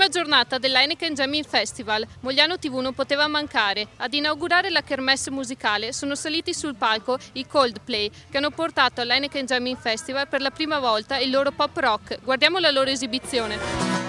L'ultima giornata dell'Heineken Jamming Festival, Mogliano TV non poteva mancare. Ad inaugurare la kermesse musicale sono saliti sul palco i Coldplay, che hanno portato all'Heineken Jamming Festival per la prima volta il loro pop rock. Guardiamo la loro esibizione.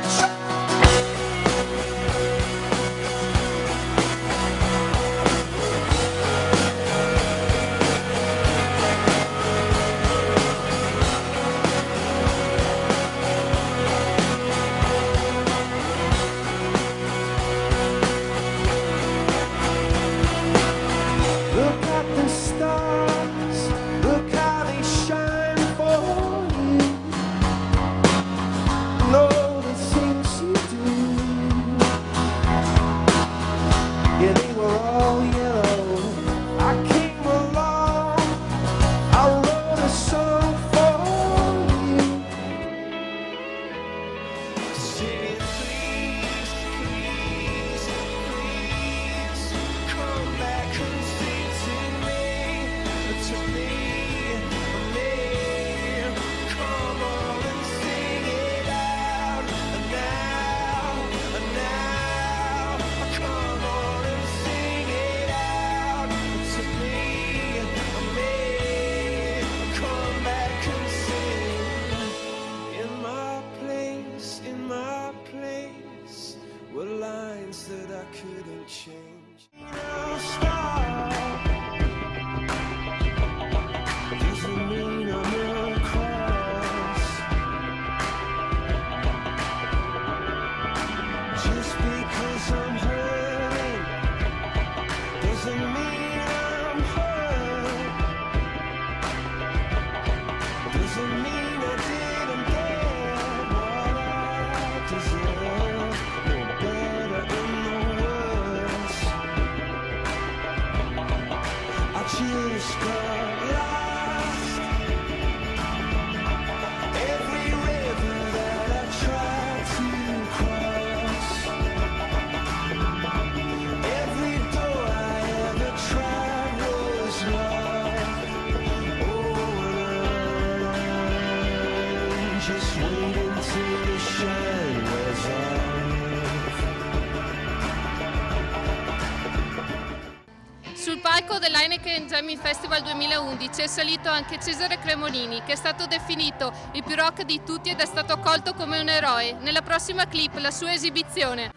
Sul palco dell'Heineken Jamming Festival 2011 è salito anche Cesare Cremonini, che è stato definito il più rock di tutti ed è stato accolto come un eroe. Nella prossima clip la sua esibizione.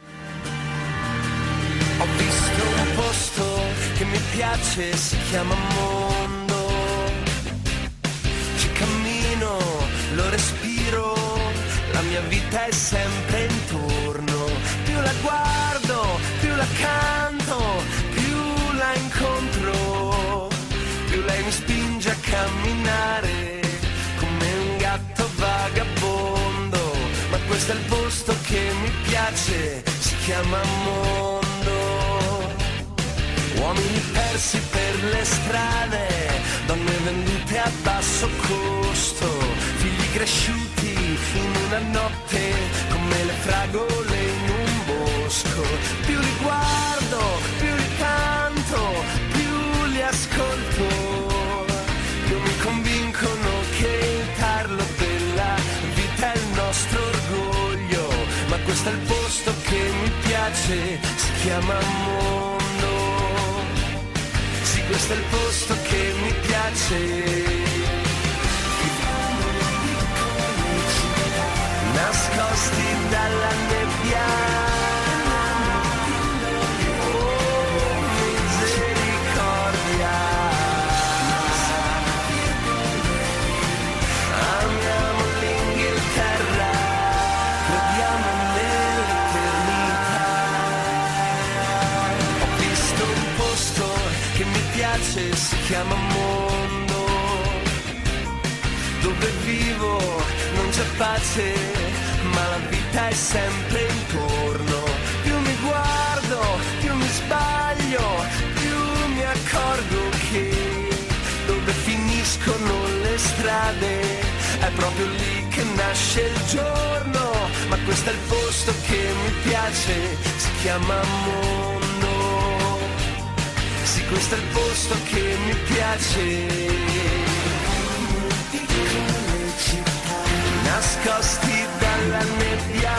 Ho visto un posto che mi piace, si chiama mondo. Ci cammino, lo respiro, la mia vita è sempre intorno. Più la guardo, più la canto, più la incontro, più lei mi spinge a camminare come un gatto vagabondo. Ma questo è il posto che mi piace, si chiama mondo. Uomini persi per le strade, donne vendute a basso costo, figli cresciuti in una notte come le fragole in un bosco. Più li guardo, più li canto, più li ascolto, più mi convincono che il tarlo della vita è il nostro orgoglio. Ma questo è il posto che mi piace, si chiama mondo. Sì, questo è il posto che mi piace. Nascosti dalla nebbia, oh misericordia, amiamo l'Inghilterra, crediamo nell'eternità. Ho visto un posto che mi piace, si chiama mondo, dove vivo non c'è pace, ma la vita è sempre intorno. Più mi guardo, più mi sbaglio, più mi accorgo che dove finiscono le strade è proprio lì che nasce il giorno. Ma questo è il posto che mi piace, si chiama mondo. Sì, questo è il posto che mi piace. Nascosti dalla nebbia,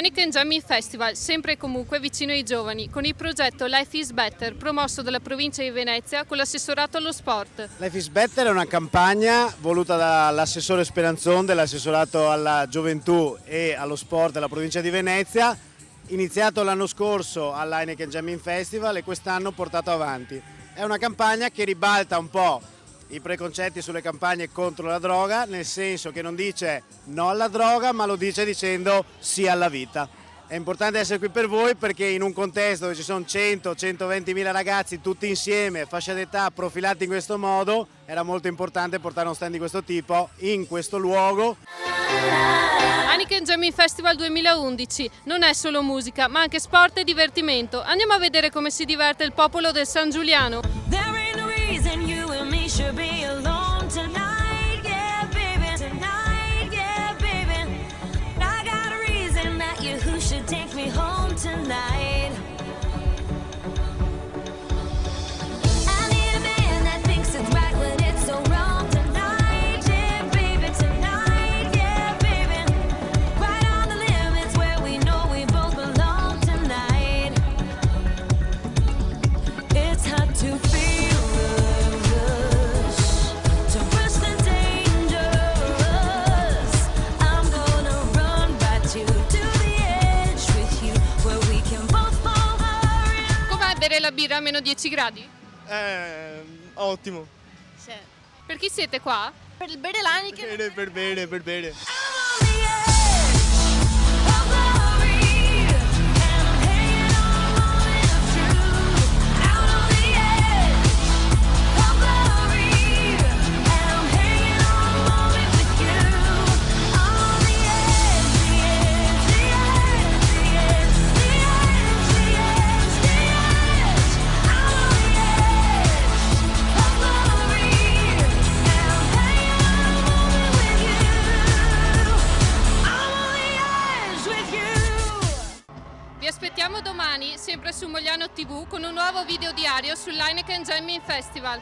Heineken Jamming Festival, sempre e comunque vicino ai giovani, con il progetto Life is Better, promosso dalla provincia di Venezia con l'assessorato allo sport. Life is Better è una campagna voluta dall'assessore Speranzon dell'assessorato alla gioventù e allo sport della provincia di Venezia, iniziato l'anno scorso all'Heineken Jamming Festival e quest'anno portato avanti. È una campagna che ribalta un po' i preconcetti sulle campagne contro la droga, nel senso che non dice no alla droga, ma lo dice dicendo sì alla vita. È importante essere qui per voi perché in un contesto dove ci sono 100-120 mila ragazzi tutti insieme, fascia d'età, profilati in questo modo, era molto importante portare uno stand di questo tipo in questo luogo. Heineken Jamming Festival 2011 non è solo musica, ma anche sport e divertimento. Andiamo a vedere come si diverte il popolo del San Giuliano. Should be alone tonight, yeah, baby. Tonight, yeah, baby. I got a reason that you who should take me home tonight. I need a man that thinks it's right when it's so wrong tonight, yeah, baby. Tonight, yeah, baby. Right on the limits where we know we both belong tonight. It's hard to feel. Bere la birra a meno 10 gradi? Ottimo. Sì. Per chi siete qua? Per bere l'Heineken. Per bene. Vi aspettiamo domani, sempre su Mogliano TV, con un nuovo video diario sull'Heineken Jamming Festival.